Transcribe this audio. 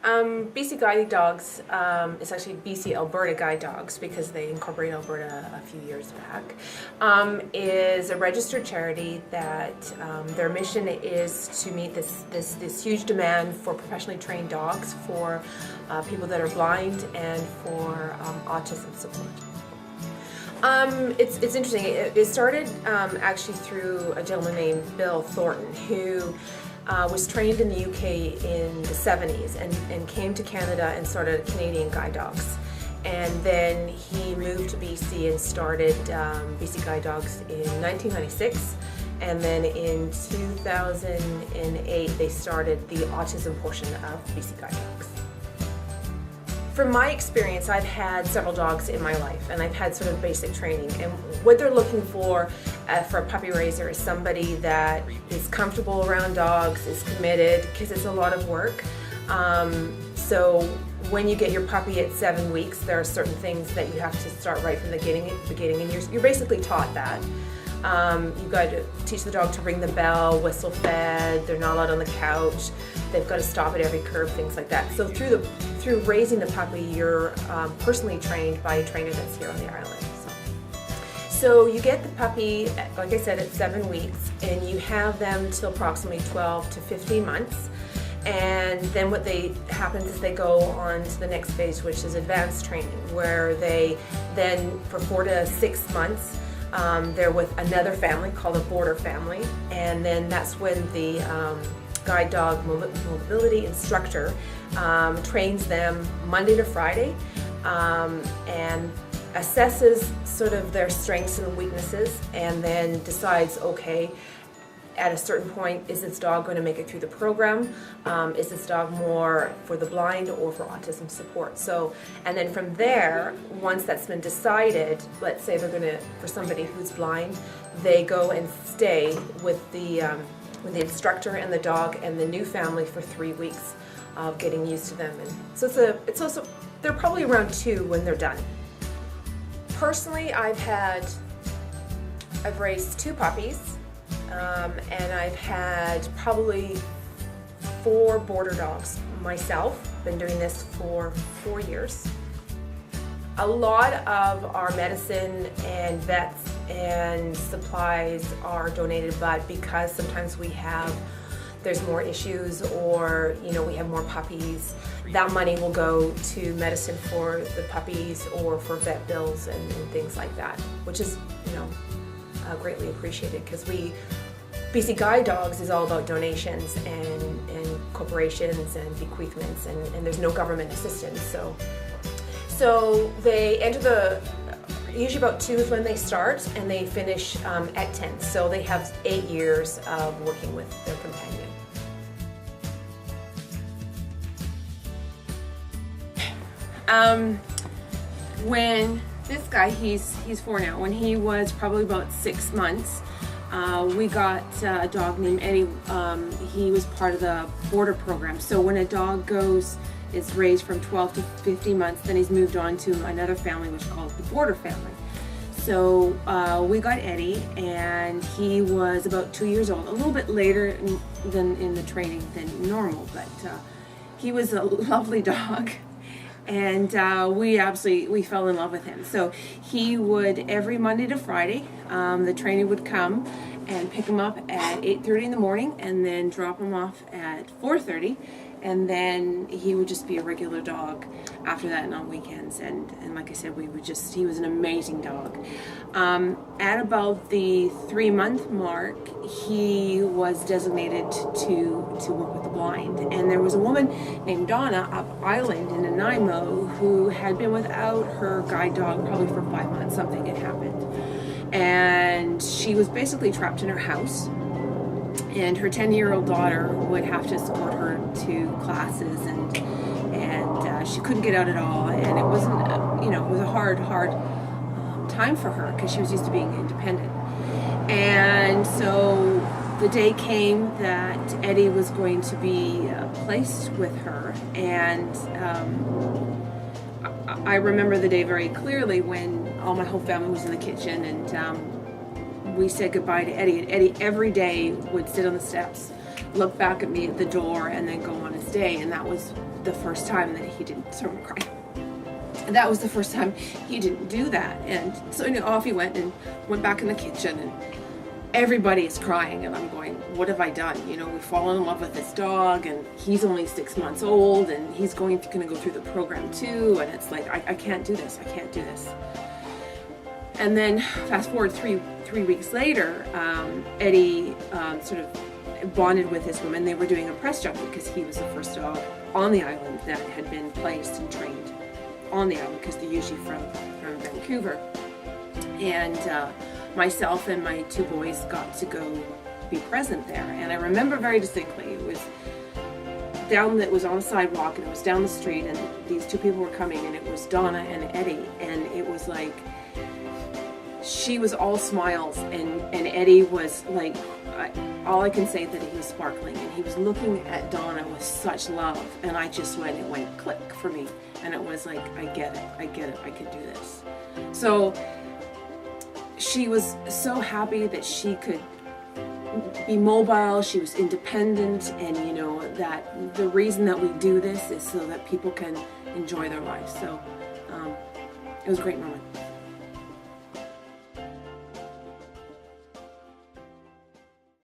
BC Guide Dogs, it's actually BC Alberta Guide Dogs because they incorporated Alberta a few years back, is a registered charity that their mission is to meet this huge demand for professionally trained dogs for people that are blind and for autism support. It's interesting. It started actually through a gentleman named Bill Thornton who was trained in the UK in the 70s and came to Canada and started Canadian Guide Dogs. And then he moved to BC and started BC Guide Dogs in 1996. And then in 2008 they started the autism portion of BC Guide Dogs. From my experience, I've had several dogs in my life, and I've had sort of basic training. And what they're looking for a puppy raiser is somebody that is comfortable around dogs, is committed, because it's a lot of work. So when you get your puppy at 7 weeks, there are certain things that you have to start right from the beginning, and you're basically taught that. You've got to teach the dog to ring the bell, whistle fed, they're not allowed on the couch, they've got to stop at every curb, things like that. So through raising the puppy, you're personally trained by a trainer that's here on the island. So you get the puppy, like I said, at 7 weeks, and you have them till approximately 12 to 15 months. And then what happens is they go on to the next phase, which is advanced training, where they then, for 4 to 6 months, they're with another family called a boarder family, and then that's when the guide dog mobility instructor trains them Monday to Friday and assesses sort of their strengths and weaknesses, and then decides, okay, at a certain point, is this dog going to make it through the program? Is this dog more for the blind or for autism support? So, and then from there, once that's been decided, let's say they're going to, for somebody who's blind, they go and stay with the instructor and the dog and the new family for 3 weeks of getting used to them. And so it's also, they're probably around 2 when they're done. Personally, I've raised 2 puppies. And I've had probably 4 boarder dogs myself. Been doing this for 4 years. A lot of our medicine and vets and supplies are donated, but because sometimes there's more issues, or we have more puppies, that money will go to medicine for the puppies or for vet bills and things like that, which is greatly appreciated, because BC Guide Dogs is all about donations and corporations and bequeathments, and there's no government assistance. So they enter usually about 2 is when they start, and they finish at 10. So they have 8 years of working with their companion. When this guy, he's 4 now, when he was probably about 6 months, we got a dog named Eddie. He was part of the boarder program. So when a dog is raised from 12 to 15 months, then he's moved on to another family, which is called the boarder family. So we got Eddie, and he was about 2 years old, a little bit later than in the training than normal, but he was a lovely dog. And we fell in love with him. So he would, every Monday to Friday, the trainer would come and pick him up at 8:30 in the morning, and then drop him off at 4:30, and then he would just be a regular dog after that and on weekends. And like I said, he was an amazing dog. At about the 3-month mark, he was designated to work with the blind. And there was a woman named Donna up island in Nanaimo who had been without her guide dog probably for 5 months. Something had happened. And she was basically trapped in her house. And her 10-year-old daughter would have to escort her to classes, and she couldn't get out at all. And it wasn't, it was a hard time for her, because she was used to being independent. And so the day came that Eddie was going to be placed with her, and I remember the day very clearly when my whole family was in the kitchen, and we said goodbye to Eddie. And Eddie every day would sit on the steps look back at me at the door, and then go on his day. And that was the first time that he didn't start crying. And that was the first time he didn't do that. And so off he went and went back in the kitchen, and everybody is crying, and I'm going, what have I done? We've fallen in love with this dog, and he's only 6 months old, and he's going to go through the program too, and it's like, I can't do this, I can't do this. And then fast forward three weeks later, Eddie sort of bonded with this woman. They were doing a press job because he was the first dog on the island that had been placed and trained on the island, because they're usually from Vancouver. And myself and my 2 boys got to go be present there. And I remember very distinctly, it was on a sidewalk, and it was down the street, and these 2 people were coming, and it was Donna and Eddie, and it was like, she was all smiles, and Eddie was like, all I can say that he was sparkling, and he was looking at Donna with such love, and it went click for me, and it was like, I get it, I can do this. So she was so happy that she could be mobile, she was independent, and that the reason that we do this is so that people can enjoy their lives. So it was a great moment.